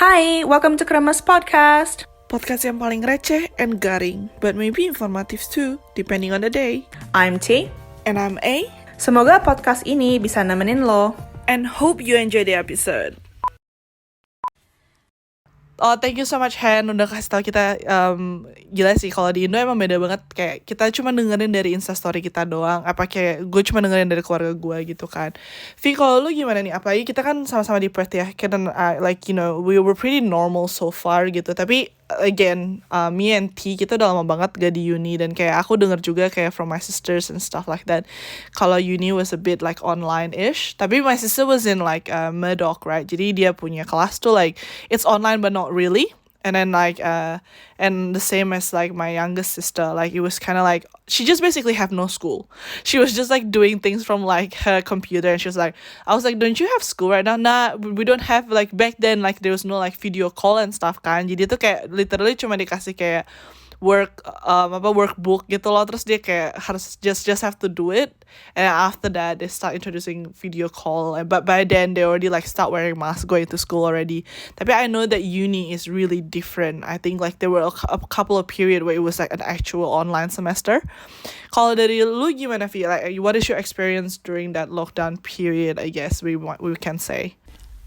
Hai, welcome to Kremes Podcast. Podcast yang paling receh and garing, but maybe informative too, depending on the day. I'm T. And I'm A, Semoga podcast ini bisa nemenin lo. and hope you enjoy the episode. Oh, thank you so much Han udah kasih tau kita. Gila sih kalau di Indo emang beda banget. Kayak kita cuma dengerin dari instastory kita doang. Apa kayak gue cuma dengerin dari keluarga gue gitu kan. Vi, kalau lu gimana nih? Apalagi kita kan sama-sama di Perth ya. Kita we were pretty normal so far gitu. Tapi again, me and T kita udah lama banget gak di uni. Dan kayak aku denger juga kayak from my sisters and stuff like that, kalau uni was a bit like online-ish. Tapi my sister was in like Murdoch, right? Jadi dia punya kelas tuh like it's online but not really. And then and the same as like my youngest sister, like it was kind of like she just basically have no school. She was just like doing things from like her computer, and she was like, I was like, don't you have school right now? Nah, we don't have, like back then like there was no like video call and stuff kan. Jadi tuh kayak literally cuma dikasih kayak workbook gitu loh, terus dia kayak harus just have to do it, and after that they start introducing video call, but by then they already like start wearing masks going to school already. Tapi I know that uni is really different. I think like there were a couple of period where it was like an actual online semester. Kalau dari lu gimana Vi? Like what is your experience during that lockdown period? I guess we can say.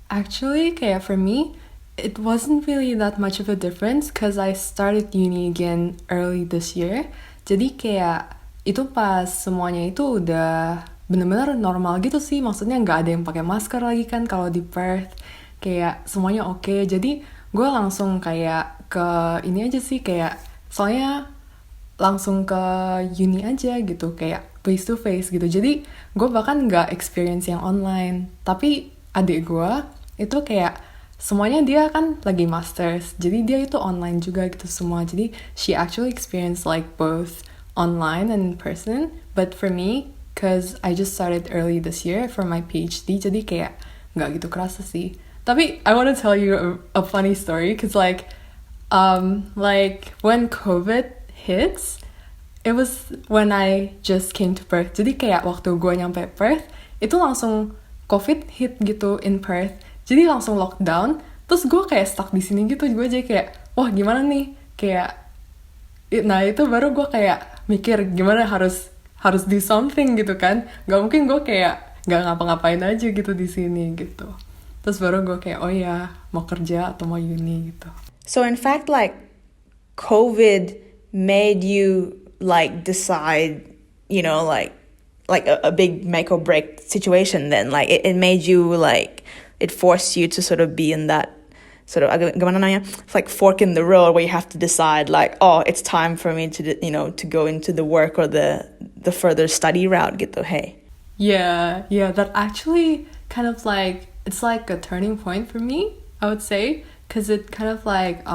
Actually, kayak for me, it wasn't really that much of a difference because I started uni again early this year. Jadi kayak itu pas semuanya itu udah bener-bener normal gitu sih. Maksudnya nggak ada yang pakai masker lagi kan kalau di Perth. Kayak semuanya oke. Jadi gue langsung kayak ke ini aja sih, kayak soalnya langsung ke uni aja gitu, kayak face to face gitu. Jadi gue bahkan nggak experience yang online. Tapi adik gue itu kayak semuanya dia kan lagi masters, jadi dia itu online juga gitu semua. Jadi she actually experienced like both online and in person. But for me, cause I just started early this year for my PhD, jadi kayak nggak gitu kerasa sih. Tapi I want to tell you a funny story, cause like when COVID hits, it was when I just came to Perth. Jadi kayak waktu gue nyampe Perth, itu langsung COVID hit gitu in Perth. Jadi langsung lockdown, terus gue kayak stuck di sini gitu. Gue jadi kayak, wah gimana nih? Kayak, nah itu baru gue kayak mikir gimana harus do something gitu kan. Gak mungkin gue kayak gak ngapa-ngapain aja gitu di sini gitu. Terus baru gue kayak, oh ya mau kerja atau mau uni gitu. So in fact, like COVID made you like decide, like a big make or break situation. Then like it made you like. It forced you to sort of be in that sort of, gimana namanya, like fork in the road where you have to decide like, oh, it's time for me to, to go into the work or the further study route gitu, hey. Yeah, that actually kind of like, it's like a turning point for me, I would say, because it kind of like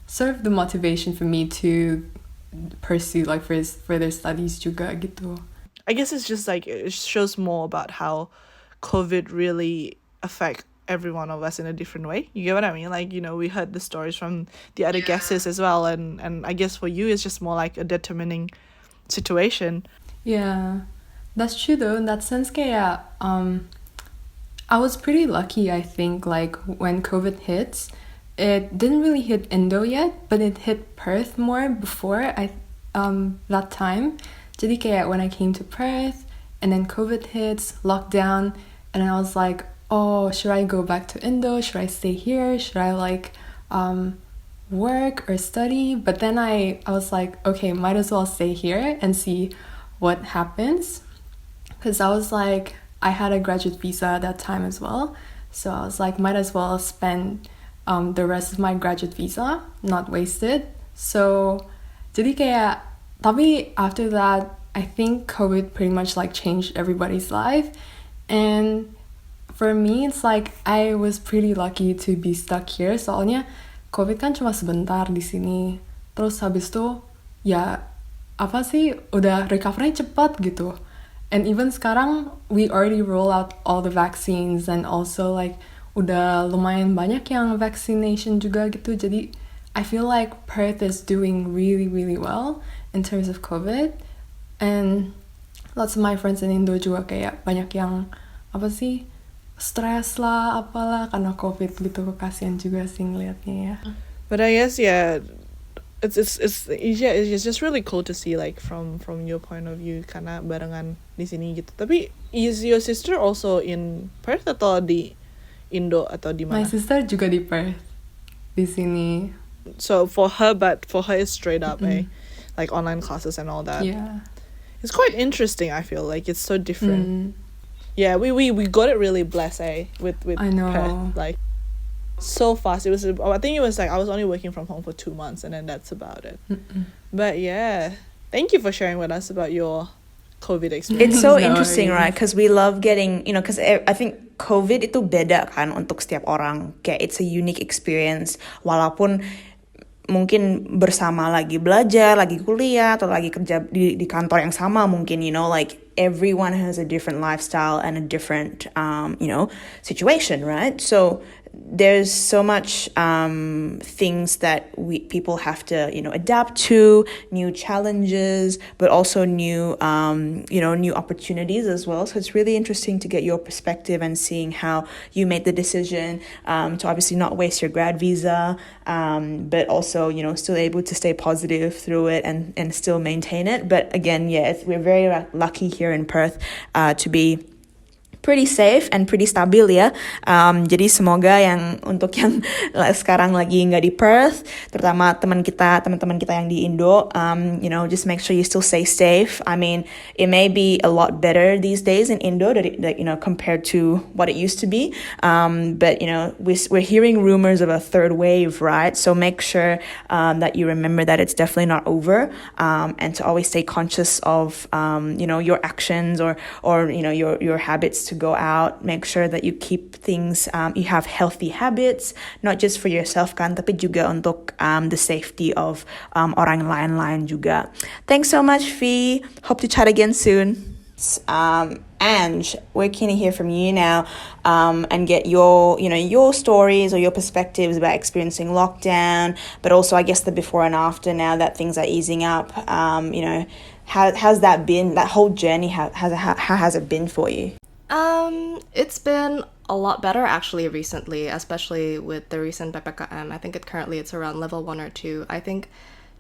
served the motivation for me to pursue like further studies juga gitu. I guess it's just like, it shows more about how COVID really affect every one of us in a different way. You get what I mean? Like, we heard the stories from the other guests as well, and I guess for you it's just more like a determining situation. Yeah, that's true though. In that sense, kayak I was pretty lucky, I think, like when COVID hits. It didn't really hit Indo yet, but it hit Perth more before that time. Jadi kayak when I came to Perth and then COVID hits, lockdown, and I was like, oh, should I go back to Indo? Should I stay here? Should I like work or study? But then I was like, okay, might as well stay here and see what happens. Because I was like, I had a graduate visa at that time as well. So I was like, might as well spend the rest of my graduate visa, not waste it. So jadi kayak, tapi after that, I think COVID pretty much like changed everybody's life. And for me, it's like I was pretty lucky to be stuck here. Soalnya COVID kan cuma sebentar di sini. Terus habis itu ya apa sih, udah recovery cepat gitu. And even sekarang we already roll out all the vaccines, and also like udah lumayan banyak yang vaccination juga gitu. Jadi I feel like Perth is doing really really well in terms of COVID. And lots of my friends in Indo juga kayak banyak yang apa sih, stres lah apalah karena COVID gitu, kasihan juga sih ngeliatnya ya. But I guess yeah, it's just really cool to see like from your point of view karena barengan di sini gitu. Tapi is your sister also in Perth atau di Indo atau di My mana? sister juga di Perth di sini. So for her it's straight up like online classes and all that. Yeah. It's quite interesting. I feel like it's so different. Mm, Yeah, we got it really blessed with I know. Perth, like so fast. It was I think it was like I was only working from home for 2 months and then that's about it. But yeah, thank you for sharing with us about your COVID experience. It's so No interesting, worries. right? Because we love getting, because I think COVID itu beda kan untuk setiap orang. Kayak it's a unique experience. Walaupun mungkin bersama lagi belajar, lagi kuliah, atau lagi kerja di kantor yang sama mungkin, like everyone has a different lifestyle and a different, situation, right? So there's so much things that people have to, adapt to, new challenges, but also new, new opportunities as well. So it's really interesting to get your perspective and seeing how you made the decision to obviously not waste your grad visa, but also, still able to stay positive through it and still maintain it. But again, we're very lucky here in Perth to be pretty safe and pretty stabil ya. Jadi semoga untuk yang sekarang lagi nggak di Perth, terutama teman-teman kita yang di Indo, just make sure you still stay safe. I mean, it may be a lot better these days in Indo, compared to what it used to be. But we're hearing rumors of a third wave, right? So make sure that you remember that it's definitely not over, and to always stay conscious of your actions or your habits to go out. Make sure that you keep things, you have healthy habits, not just for yourself kan, tapi juga untuk the safety of orang lain juga. Thanks so much, Fee. Hope to chat again soon. Ange, we're keen to hear from you now, and get your stories or your perspectives about experiencing lockdown, but also I guess the before and after now that things are easing up. How's that been? That whole journey, how has it been for you? It's been a lot better actually recently, especially with the recent PPKM. I think currently it's around level 1 or 2. I think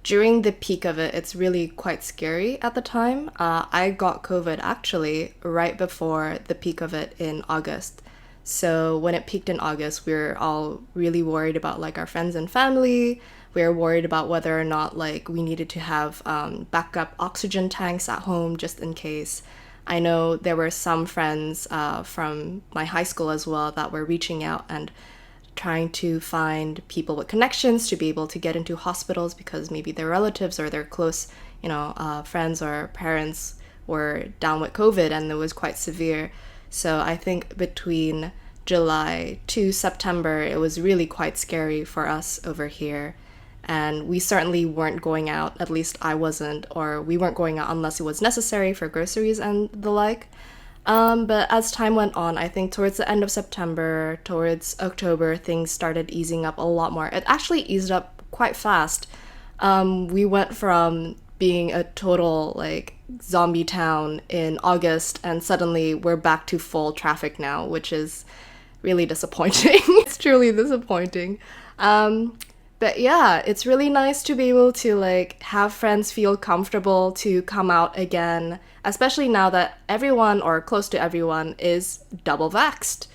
during the peak of it, it's really quite scary at the time. I got COVID actually right before the peak of it in August. So when it peaked in August, we were all really worried about like our friends and family. We were worried about whether or not like we needed to have backup oxygen tanks at home just in case. I know there were some friends from my high school as well that were reaching out and trying to find people with connections to be able to get into hospitals because maybe their relatives or their close, friends or parents were down with COVID and it was quite severe. So I think between July to September, it was really quite scary for us over here. And we certainly weren't going out, at least I wasn't, or we weren't going out unless it was necessary for groceries and the like. But as time went on, I think towards the end of September, towards October, things started easing up a lot more. It actually eased up quite fast. We went from being a total like zombie town in August and suddenly we're back to full traffic now, which is really disappointing. It's truly disappointing. But yeah, it's really nice to be able to like have friends feel comfortable to come out again, especially now that everyone or close to everyone is double vaxxed.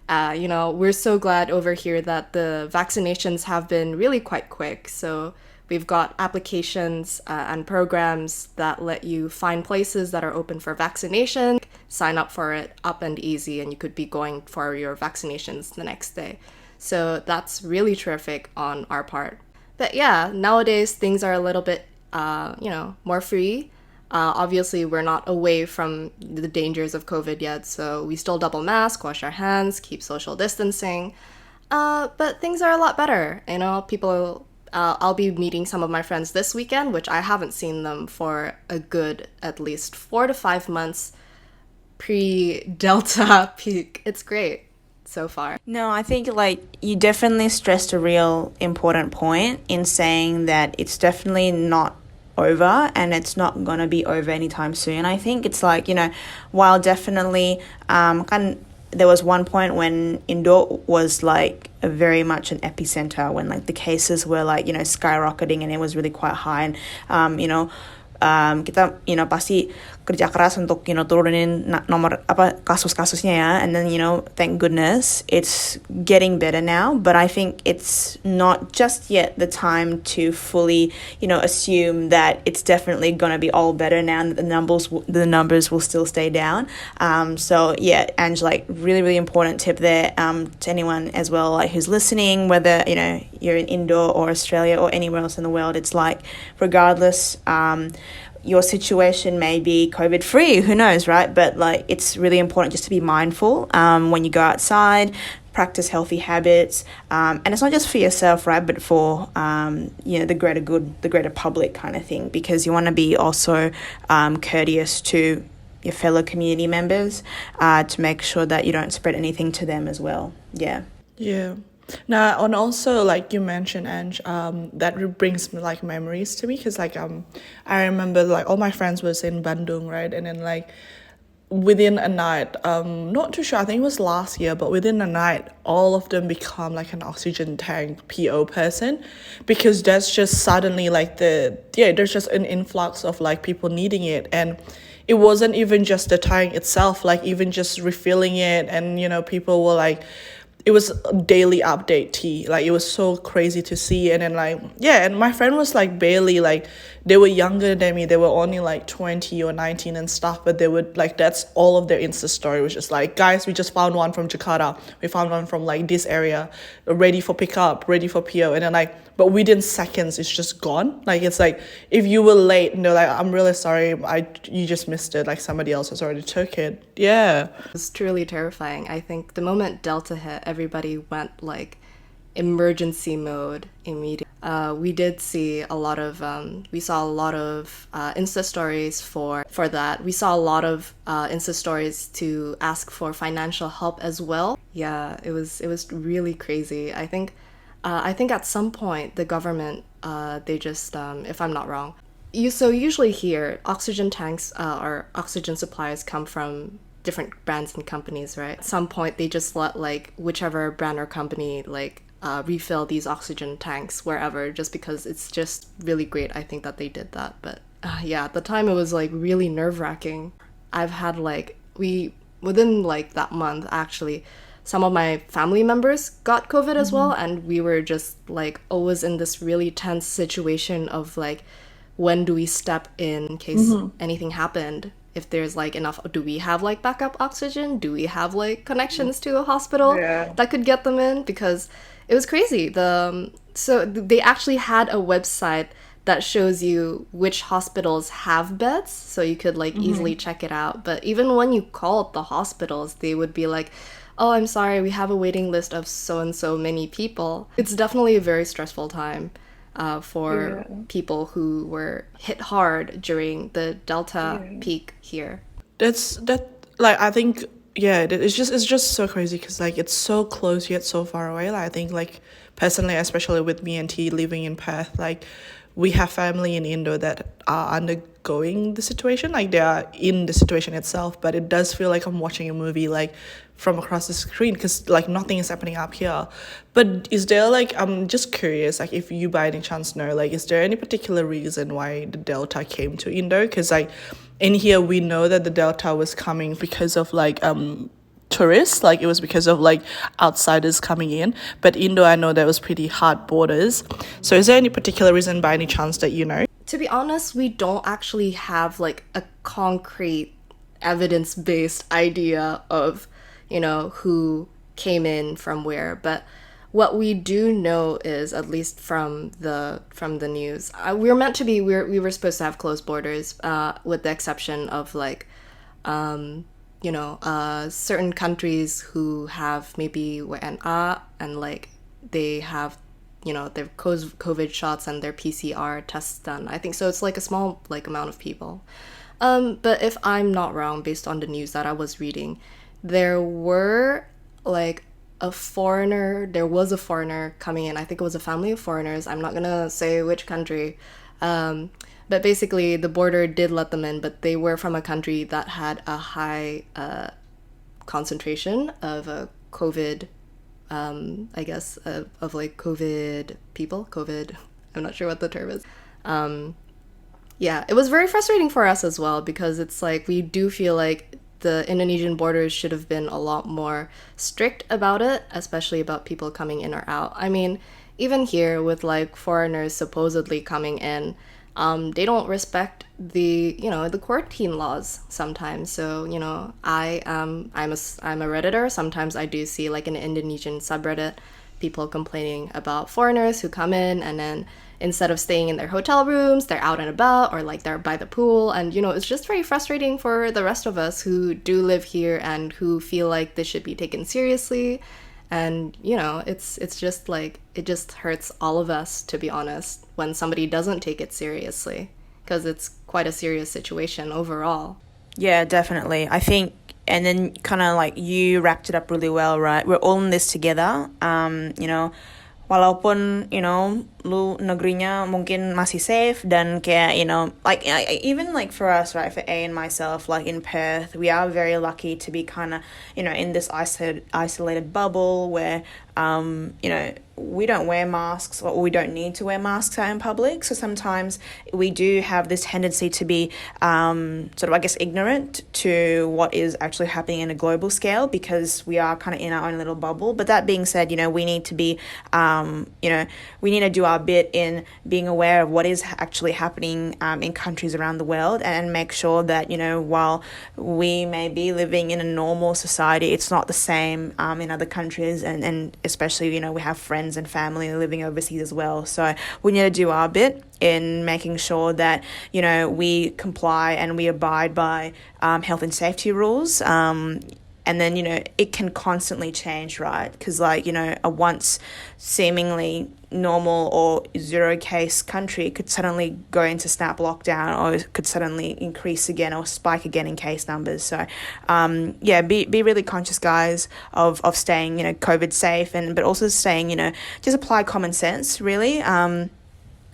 We're so glad over here that the vaccinations have been really quite quick. So we've got applications and programs that let you find places that are open for vaccination, sign up for it up and easy, and you could be going for your vaccinations the next day. So that's really terrific on our part. But yeah, nowadays things are a little bit, more free. Obviously, we're not away from the dangers of COVID yet, so we still double mask, wash our hands, keep social distancing. But things are a lot better. People, I'll be meeting some of my friends this weekend, which I haven't seen them for a good at least 4 to 5 months pre-Delta peak. It's great so far. No, I think you definitely stressed a real important point in saying that it's definitely not over and it's not gonna be over anytime soon. I think it's while definitely kan there was one point when Indo was like a very much an epicenter when like the cases were like, skyrocketing and it was really quite high. And, kita, pasti kerja keras untuk, turunin nomor kasus-kasusnya ya. And then, thank goodness it's getting better now. But I think it's not just yet the time to fully, assume that it's definitely going to be all better now and that the numbers will still stay down. So yeah, Ange, like really, really important tip there to anyone as well, like who's listening, whether, you're in Indo or Australia or anywhere else in the world. It's like, regardless, your situation may be COVID free, who knows, right? But like it's really important just to be mindful when you go outside, practice healthy habits, and it's not just for yourself, right? But for the greater good, the greater public kind of thing, because you want to be also courteous to your fellow community members to make sure that you don't spread anything to them as well. Yeah. Yeah. Now, and also like you mentioned, Ange, that brings like memories to me because like I remember like all my friends was in Bandung, right? And then like within a night, not too sure, I think it was last year, but within a night, all of them become like an oxygen tank PO person because that's just suddenly like there's just an influx of like people needing it. And it wasn't even just the tank itself, like even just refilling it and, people were like, it was a daily update tea. Like it was so crazy to see. And then like, yeah, and my friend was like barely like, they were younger than me. They were only like 20 or 19 and stuff, but they would like, that's all of their Insta story was just like, guys, we just found one from Jakarta. We found one from like this area, ready for pickup, ready for PO. And then like, but within seconds, it's just gone. Like, it's like, if you were late and they're like, I'm really sorry, you just missed it. Like somebody else has already took it. Yeah. It's truly terrifying. I think the moment Delta hit, everybody went like emergency mode immediately. We did see a lot of, we saw a lot of Insta stories for that. We saw a lot of Insta stories to ask for financial help as well. Yeah, it was really crazy. I think at some point the government, they just, if I'm not wrong, so usually here, oxygen tanks or oxygen supplies come from different brands and companies, right? At some point they just let like whichever brand or company like refill these oxygen tanks wherever, just because it's just really great. I think that they did that. But yeah, at the time it was like really nerve-wracking. I've had like, within like that month actually, some of my family members got COVID as well, and we were just like always in this really tense situation of like, when do we step in case anything happened? If there's like enough, do we have like backup oxygen? Do we have like connections to a hospital that could get them in? Because it was crazy. So they actually had a website that shows you which hospitals have beds, so you could like easily check it out. But even when you called the hospitals, they would be like, oh, I'm sorry, we have a waiting list of so and so many people. It's definitely a very stressful time for people who were hit hard during the Delta peak here. I think, yeah, it's just so crazy because like it's so close yet so far away. Like I think like personally, especially with me and T living in Perth, like we have family in Indo that are undergoing the situation, like they are in the situation itself, but it does feel like I'm watching a movie like from across the screen because like nothing is happening up here. But is there like, I'm just curious, like if you by any chance know, like is there any particular reason why the Delta came to Indo? Because like in here we know that the Delta was coming because of like tourists, like it was because of like outsiders coming in, but Indo I know there was pretty hard borders. So is there any particular reason by any chance that you know? To be honest, we don't actually have like a concrete evidence-based idea of, you know, who came in from where, but what we do know is, at least from the news, we were supposed to have closed borders, with the exception of like certain countries who have maybe WNA and like they have, you know, their COVID shots and their PCR tests done. I think so. It's like a small like amount of people. But if I'm not wrong, based on the news that I was reading, there was a foreigner coming in. I think it was a family of foreigners. I'm not gonna say which country. But basically, the border did let them in, but they were from a country that had a high concentration of a COVID, I guess, of like COVID people. COVID, I'm not sure what the term is. Yeah, it was very frustrating for us as well because it's like we do feel like the Indonesian borders should have been a lot more strict about it, especially about people coming in or out. I mean, even here with like foreigners supposedly coming in, they don't respect the the quarantine laws sometimes. So I'm a Redditor. Sometimes I do see like an Indonesian subreddit people complaining about foreigners who come in and then instead of staying in their hotel rooms, they're out and about or like they're by the pool. And, it's just very frustrating for the rest of us who do live here and who feel like this should be taken seriously. And, it's just like, it just hurts all of us, to be honest, when somebody doesn't take it seriously, because it's quite a serious situation overall. Yeah, definitely. I think, and then kind of like you wrapped it up really well, right? We're all in this together. Walaupun, lu negerinya mungkin masih safe dan kayak, like even like for us, right, for A and myself, like in Perth, we are very lucky to be kind of, in this isolated bubble where, we don't wear masks or we don't need to wear masks out in public. So sometimes we do have this tendency to be sort of, I guess, ignorant to what is actually happening in a global scale because we are kind of in our own little bubble. But that being said, we need to be, we need to do our bit in being aware of what is actually happening in countries around the world and make sure that, while we may be living in a normal society, it's not the same in other countries and especially, we have friends and family living overseas as well. So we need to do our bit in making sure that, we comply and we abide by health and safety rules. And then, it can constantly change, right? Because, like, a once seemingly normal or zero case country could suddenly go into snap lockdown or could suddenly increase again or spike again in case numbers. So, be really conscious, guys, of staying, COVID safe but also staying, just apply common sense, really.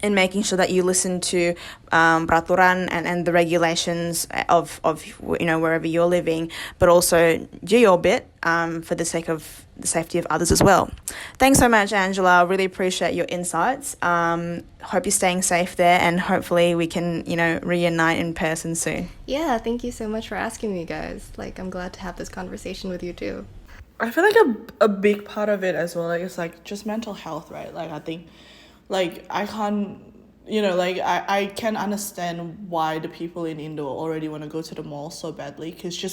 And making sure that you listen to peraturan and the regulations of wherever you're living, but also do your bit for the sake of the safety of others as well. Thanks so much, Angela. I really appreciate your insights. Hope you're staying safe there, and hopefully we can reunite in person soon. Yeah, thank you so much for asking me, guys. Like, I'm glad to have this conversation with you too. I feel like a big part of it as well, like, it's like just mental health, right? Like, I think, like, I can't, I can understand why the people in Indo already want to go to the mall so badly, because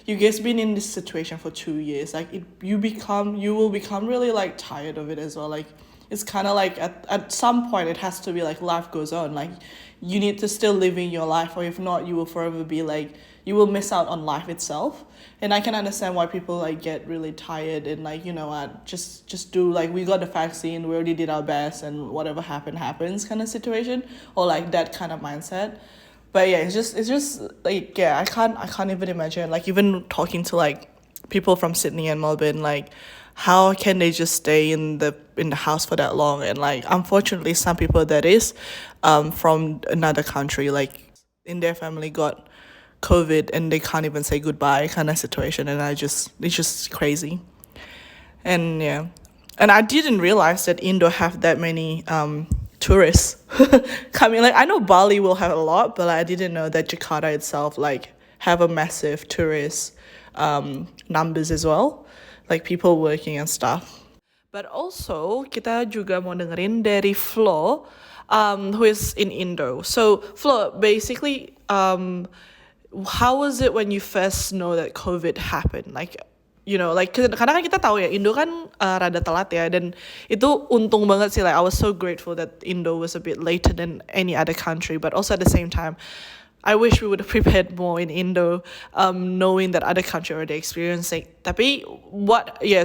you guys been in this situation for 2 years, like, you will become really, like, tired of it as well. Like, it's kind of like at some point it has to be like life goes on, like, you need to still live in your life, or if not, you will forever be like, you will miss out on life itself. And I can understand why people like get really tired and like, just do, like, we got the vaccine, we already did our best, and whatever happens kind of situation, or like that kind of mindset. But yeah, it's just like, yeah, I can't even imagine, like, even talking to like people from Sydney and Melbourne, like, how can they just stay in the house for that long? And like, unfortunately, some people that is from another country, like, in their family got COVID and they can't even say goodbye kind of situation, and it's just crazy. And yeah, and I didn't realize that Indo have that many tourists coming. Like, I know Bali will have a lot, but I didn't know that Jakarta itself like have a massive tourist numbers as well, like people working and stuff. But also kita juga mau dengerin dari Flo, who is in Indo. So Flo, basically, how was it when you first know that COVID happened? Like, like, karena kan kita tahu ya, Indo kan rada telat ya, dan itu untung banget sih. Like, I was so grateful that Indo was a bit later than any other country, but also at the same time, I wish we would have prepared more in Indo, knowing that other countries already experiencing. Tapi,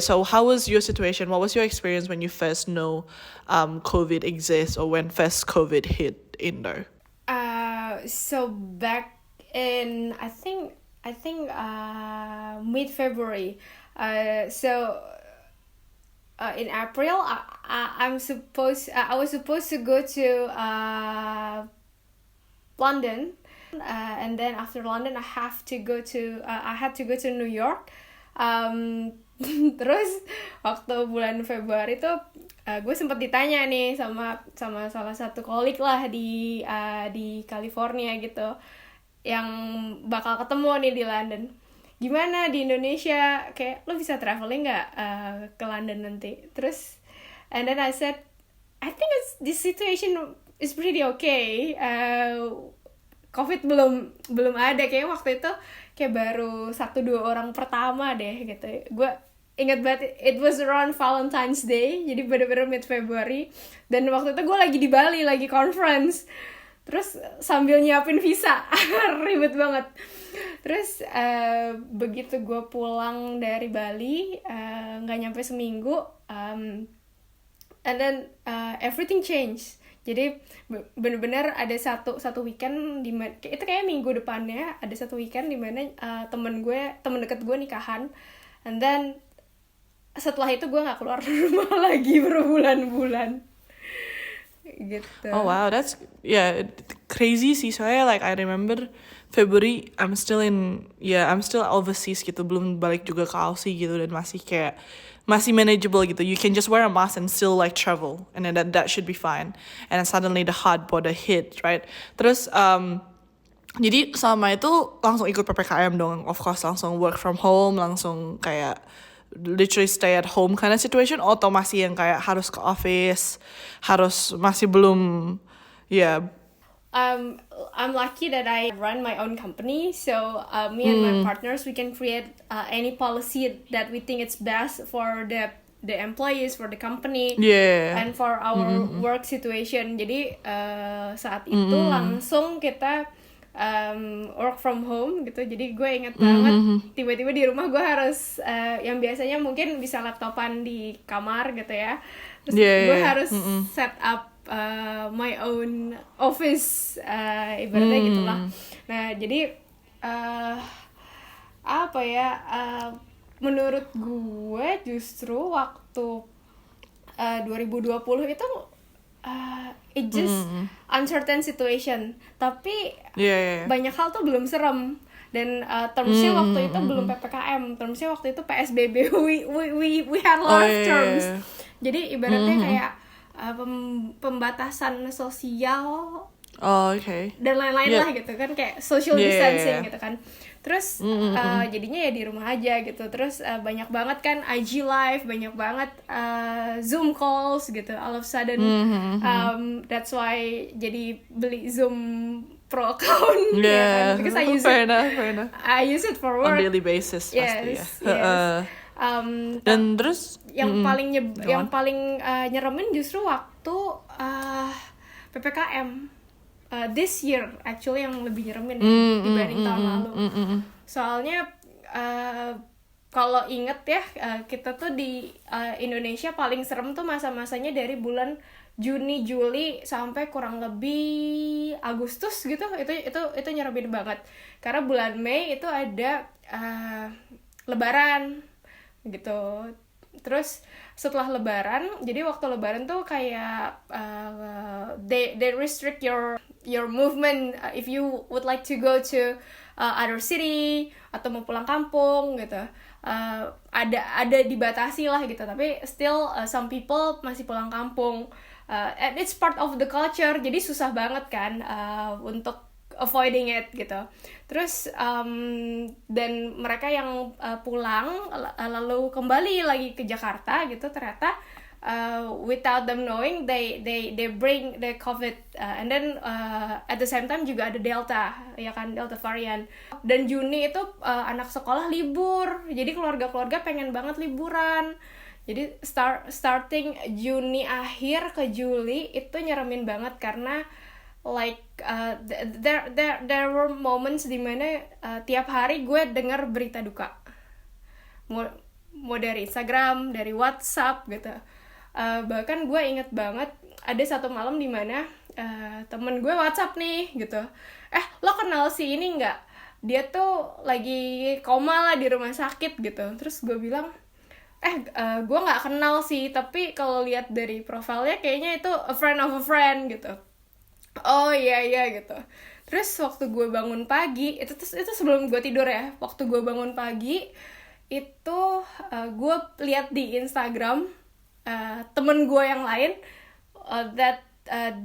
so how was your situation? What was your experience when you first know COVID exists, or when first COVID hit Indo? So back in I think mid-February. In April, I was supposed to go to London, and then after London, I had to go to New York Terus waktu bulan Februari tuh gue sempet ditanya nih sama salah satu kolik lah di California gitu, yang bakal ketemu nih di London. Gimana di Indonesia, kayak lo bisa traveling nggak ke London nanti? Terus and then I said I think this situation is pretty okay. COVID belum ada, kayak waktu itu kayak baru 1-2 orang pertama deh gitu. Gue ingat banget, it was around Valentine's Day, jadi bener-bener mid February, dan waktu itu gue lagi di Bali, lagi conference, terus sambil nyiapin visa. Ribet banget. Terus begitu gue pulang dari Bali, nggak nyampe seminggu, and then everything changed. Jadi bener-bener ada satu weekend di mana, itu kayak minggu depannya ada satu weekend di mana temen deket gue nikahan, and then setelah itu gue nggak keluar rumah lagi berbulan-bulan gitu. Oh wow, that's crazy sih. Soalnya like I remember February I'm still overseas gitu, belum balik juga ke Aussie gitu, dan masih manageable gitu. You can just wear a mask and still like travel, and then that should be fine. And then suddenly the hard border hit, right? Terus jadi selama itu langsung ikut PPKM dong, of course, langsung work from home, langsung kayak literally stay at home kind of situation, atau masih yang kayak harus ke office, masih belum, I'm lucky that I run my own company, so me and my partners, we can create any policy that we think it's best for the employees, for the company, and for our work situation. Jadi saat itu langsung kita work from home gitu. Jadi gue inget banget, tiba-tiba di rumah gue harus yang biasanya mungkin bisa laptopan di kamar gitu ya, terus gue harus set up my own office, ibaratnya gitulah. Nah jadi menurut gue justru waktu 2020 itu it just uncertain situation, tapi banyak hal tuh belum serem, dan termsnya waktu itu belum PPKM, termsnya waktu itu PSBB. we had a lot of terms. Jadi ibaratnya kayak pembatasan sosial, dan lain-lain lah gitu kan, kayak social distancing gitu kan. Terus jadinya ya di rumah aja gitu. Terus banyak banget kan IG live, banyak banget Zoom calls gitu. All of a sudden that's why jadi beli Zoom Pro account, ya kan? Because I use I use it for work on daily basis. Yes. Dan terus yang paling nyeremin justru waktu PPKM. This year actually yang lebih nyeremin dibanding tahun lalu. Soalnya kalau inget ya, kita tuh di Indonesia paling serem tuh masa-masanya dari bulan Juni, Juli sampai kurang lebih Agustus gitu. Itu nyeremin banget. Karena bulan Mei itu ada Lebaran gitu. Terus setelah Lebaran, jadi waktu Lebaran tuh kayak they restrict your movement if you would like to go to other city atau mau pulang kampung gitu. Ada dibatasi lah gitu, tapi still some people masih pulang kampung, and it's part of the culture, jadi susah banget kan untuk avoiding it gitu. Terus dan mereka yang pulang lalu kembali lagi ke Jakarta gitu, ternyata without them knowing they bring the COVID, and then at the same time juga ada Delta, ya kan, Delta varian. Dan Juni itu anak sekolah libur, jadi keluarga-keluarga pengen banget liburan. Jadi starting Juni akhir ke Juli itu nyeremin banget, karena like there were moments dimana tiap hari gue dengar berita duka, mau dari Instagram, dari WhatsApp gitu. Bahkan gue inget banget ada satu malam dimana temen gue WhatsApp nih gitu, lo kenal si ini nggak? Dia tuh lagi koma lah di rumah sakit gitu. Terus gue bilang, gue nggak kenal sih, tapi kalau lihat dari profilnya kayaknya itu a friend of a friend gitu. Oh iya gitu. Terus waktu gue bangun pagi, itu sebelum gue tidur ya, waktu gue bangun pagi itu gue lihat di Instagram temen gue yang lain that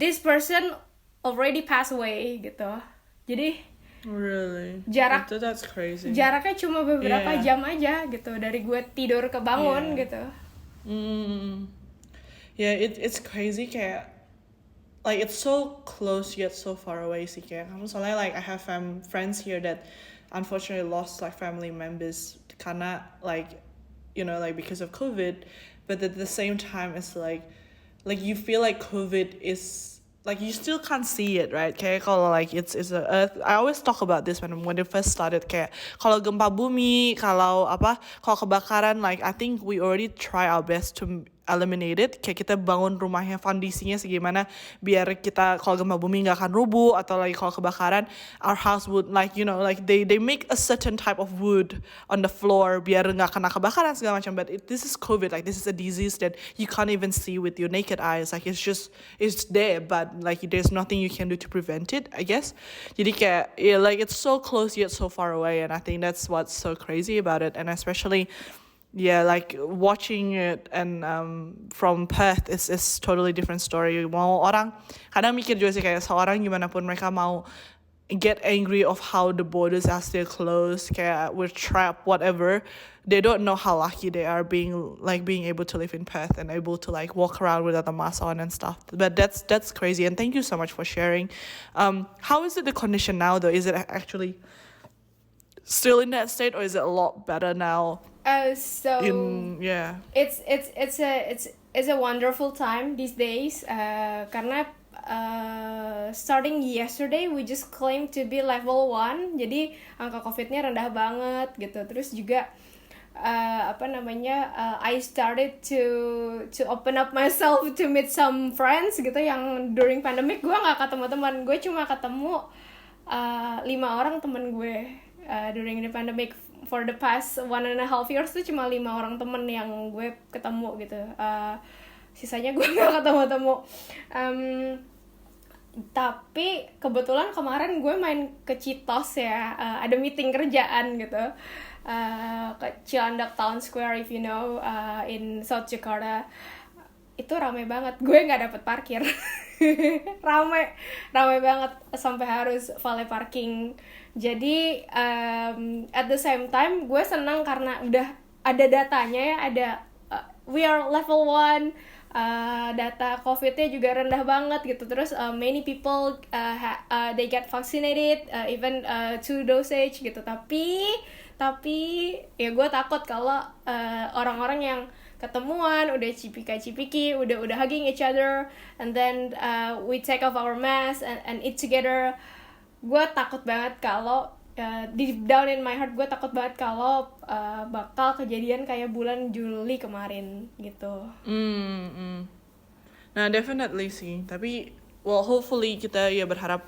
this person already passed away gitu. Jadi Really? That's crazy. jaraknya cuma beberapa Yeah. jam aja gitu dari gue tidur ke bangun gitu. Yeah, it's crazy kayak like it's so close yet so far away sih kayak soalnya like I have friends here that unfortunately lost like family members karena like like because of COVID, but at the same time it's like you feel like COVID is like you still can't see it, right? Kayak kalau like it's a earth. I always talk about this when it first started. Kayak kalau gempa bumi, kalau kebakaran, like I think we already try our best to eliminate it. Kayak kita bangun rumahnya fondasinya segimana biar kita kalau gempa bumi nggak akan rubuh, atau like kalau kebakaran our house would like like they make a certain type of wood on the floor biar nggak kena kebakaran segala macam. But this is COVID, like this is a disease that you can't even see with your naked eyes. Like it's there, but like there's nothing you can do to prevent it, I guess. Jadi kayak like it's so close yet so far away, and I think that's what's so crazy about it. And especially like watching it and from Perth is totally different story. Mau orang kadang mikir juga sih kayak seorang gimana pun mereka mau get angry of how the borders are still closed, kayak we're trapped, whatever. They don't know how lucky they are being able to live in Perth and able to like walk around without a mask on and stuff. But that's crazy, and thank you so much for sharing. How is it the condition now though? Is it actually still in that state, or is it a lot better now? So it's a wonderful time these days karena starting yesterday we just claim to be level 1, jadi angka COVID-nya rendah banget gitu. Terus juga I started to open up myself to meet some friends gitu yang during pandemic gue nggak ketemu teman, gue cuma ketemu 5 orang teman gue during the pandemic. For the past 1.5 years tuh cuma 5 orang temen yang gue ketemu gitu. Sisanya gue gak ketemu. Tapi kebetulan kemarin gue main ke Citos ya, ada meeting kerjaan gitu, ke Cilandak Town Square if you know, in South Jakarta. Itu rame banget, gue nggak dapet parkir. rame banget sampai harus valet parking. Jadi at the same time gue senang karena udah ada datanya ya, ada we are level 1, data COVID-nya juga rendah banget gitu. Terus many people they get vaccinated, even 2 dosage gitu. Tapi ya gue takut kalau orang-orang yang ketemuan udah cipika-cipiki, udah hugging each other, and then we take off our mask and eat together. Gue takut banget kalau deep down in my heart gue takut banget kalau bakal kejadian kayak bulan Juli kemarin gitu. Nah, definitely sih. Tapi hopefully kita ya berharap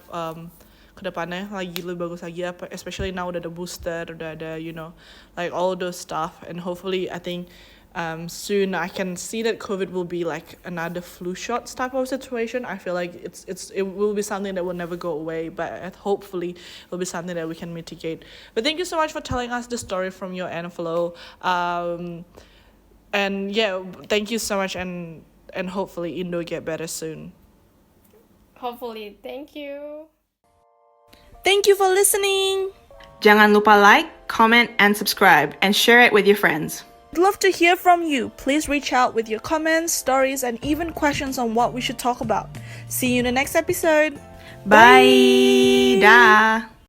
kedepannya lagi lebih bagus lagi, especially now udah ada booster, udah ada like all those stuff, and hopefully I think soon I can see that COVID will be like another flu shot type of situation. I feel like it will be something that will never go away, but hopefully it will be something that we can mitigate. But thank you so much for telling us the story from your end, Flo. And yeah, thank you so much, and hopefully Indo get better soon. Hopefully, thank you. Thank you for listening. Jangan lupa like, comment, and subscribe, and share it with your friends. I'd love to hear from you. Please reach out with your comments, stories, and even questions on what we should talk about. See you in the next episode. Bye. Dah.